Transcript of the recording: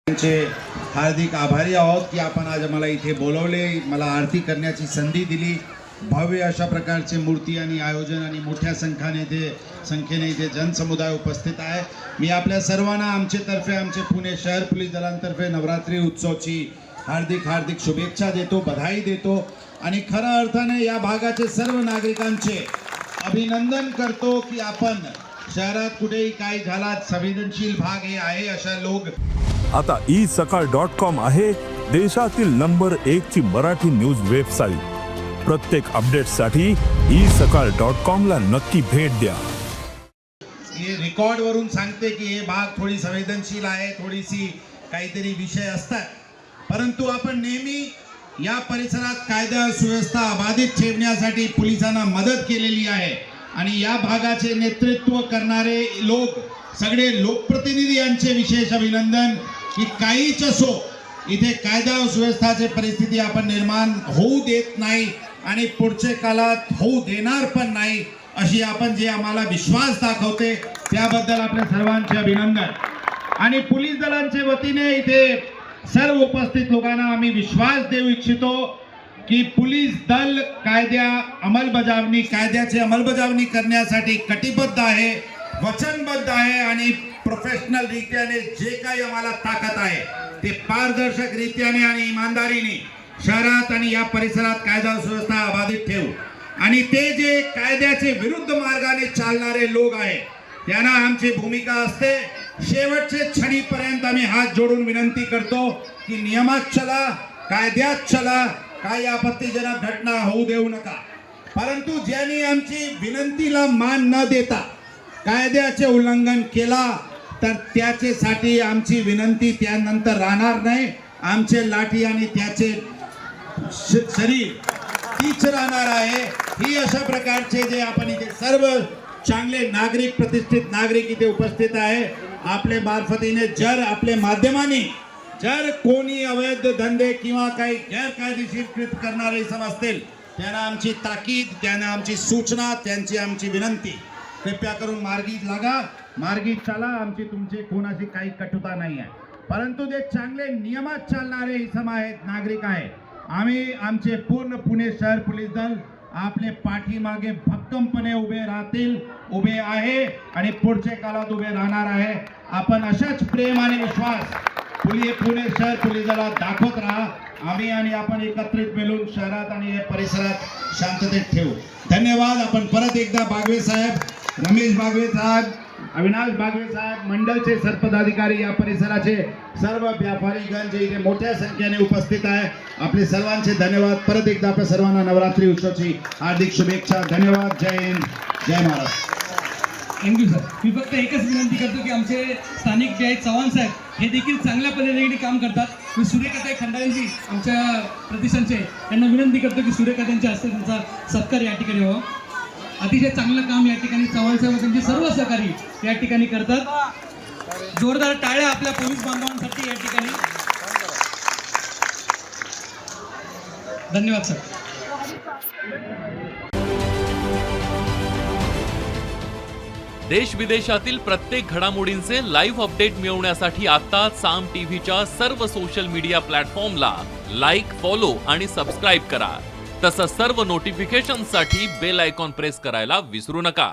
हार्दिक आभारी आहोत की आपण आज मला इथे बोलवले, मला आरती करण्याची संधी दिली। भव्य अशा प्रकारचे मूर्ती आणि आयोजन आणि मोठ्या संख्येने इथे जनसमुदाय उपस्थित आहे। मी आपल्या सर्वांना आमच्यातर्फे आमचे पुणे शहर पोलीस दलांतर्फे नवरात्री उत्सवाची हार्दिक शुभेच्छा देतो, बधाई देतो आणि खऱ्या अर्थाने या भागाचे सर्व नागरिकांचे अभिनंदन करतो की आपण शहरात कुठेही काही झाला संवेदनशील भाग हे आहे अशा लोक। आता isakal.com आहे देशातील नंबर 1 ची मराठी न्यूज वेबसाईट। प्रत्येक अपडेटसाठी isakal.com ला नक्की भेट द्या। हे रेकॉर्ड वरून सांगते की हे भाग थोडी संवेदनशील आहे, थोडीशी काहीतरी विषय असतात, परंतु आपण नेहमी या परिसरात कायदा सुव्यवस्था अबाधित ठेवण्यासाठी पोलिसांना मदत केलेली आहे आणि या भागाचे नेतृत्व करणारे लोक सगळे लोकप्रतिनिधी यांचे विशेष अभिनंदन की काहीच असो इथे कायदा सुव्यवस्थाची परिस्थिती आपण निर्माण होऊ देत नाही आणि पुढच्या काळात होऊ देणार पण नाही अशी आपण जे आम्हाला विश्वास दाखवते त्याबद्दल आपल्या सर्वांचे अभिनंदन। आणि पोलीस दलांच्या वतीने इथे सर्व उपस्थित लोकांना आम्ही विश्वास देऊ इच्छितो की पोलीस दल कायद्याची अंमलबजावणी करण्यासाठी कटिबद्ध आहे, वचनबद्ध आहे आणि प्रोफेशनल रीत्याने जे काही आम्हाला ताकद आहे ते पारदर्शक रीत्याने आणि इमानदारीने शहरात आणि या परिसरात कायदा सुव्यवस्था अबाधित ठेवू आणि ते जे कायद्याचे विरुद्ध मार्गाने चालणारे लोक आहेत त्यांना आमची भूमिका असते। शेवटचे क्षणीपर्यंत आम्ही हात जोडून विनंती करतो की नियमात चला, कायद्यात चला, काही आपत्तीजनक घटना होऊ देऊ नका। परंतु ज्यांनी आमची विनंतीला मान न देता कायद्याचे उल्लंघन केला तर त्याच्यासाठी आमची विनंती त्यानंतर राहणार नाही, आमचे लाठी आणि त्याचे शरीर तीच राहणार आहे। ही अशा प्रकारचे जे आपण इथे सर्व चांगले नागरिक, प्रतिष्ठित नागरिक इथे उपस्थित आहे, आपले मार्फतीने जर आपले माध्यमांनी जर कोणी अवैध धंदे किंवा काही गैरकायदेशीर कृत्य करणारे समजतील त्यांना आमची ताकीद, त्यांना आमची सूचना, त्यांची आमची विनंती, कृपया करून मार्गी लागा, मार्गी चला। आमची तुमचे कोणाशी काही कटुता नाही आहे, परंतु जे चांगले नियमात चालणारे इसम आहेत, नागरिक आहेत, आम्ही आमचे पूर्ण पुणे शहर पोलीस दल आपले पाठीमागे भक्कमपणे उभे आहे आणि पुढच्या काळात उभे राहणार आहे। आपण अशाच प्रेम आणि विश्वास पुणे शहर पोलीस दलात दाखवत राहा। आम्ही आणि आपण एकत्रित मिळून शहरात आणि या परिसरात शांततेत ठेवू। धन्यवाद। आपण परत एकदा बागवे साहेब, रमेश बागवे साहेब, अविनाश बागवे साहेब, मंडलचे सरपदाधिकारी, या परिसराचे सर्व व्यापारीगण जे इथे मोठ्या संख्येने उपस्थित आहे, आपले सर्वांचे धन्यवाद। परत एकदा आपल्या सर्वांना नवरात्री उत्सवाची हार्दिक शुभेच्छा। धन्यवाद। जय हिंद, जय महाराष्ट्र। Thank you sir. मी फक्त एकच विनंती करतो की आमचे स्थानिक जे आहेत चव्हाण साहेब हे देखील चांगल्या पद्धतीने काम करतात। मी सुरेखाताई खंडाळेंची आमच्या प्रतिष्ठानचे त्यांना विनंती करतो की सुरेखाताईंच्या हस्ते त्यांचा सत्कार या ठिकाणी व्हावा। अतिशय चांगलं काम या ठिकाणी चव्हाण साहेब त्यांचे सर्व सहकारी या ठिकाणी करतात। जोरदार टाळ्या आपल्या पोलीस बांधवांसाठी या ठिकाणी। धन्यवाद सर। देश विदेशातील प्रत्येक घडामोडींचे लाईव्ह अपडेट मिळवण्यासाठी आता साम टीव्हीच्या सर्व सोशल मीडिया प्लॅटफॉर्मला लाईक, फॉलो आणि सबस्क्राईब करा। तसंच सर्व नोटिफिकेशनसाठी बेल आयकॉन प्रेस करायला विसरू नका।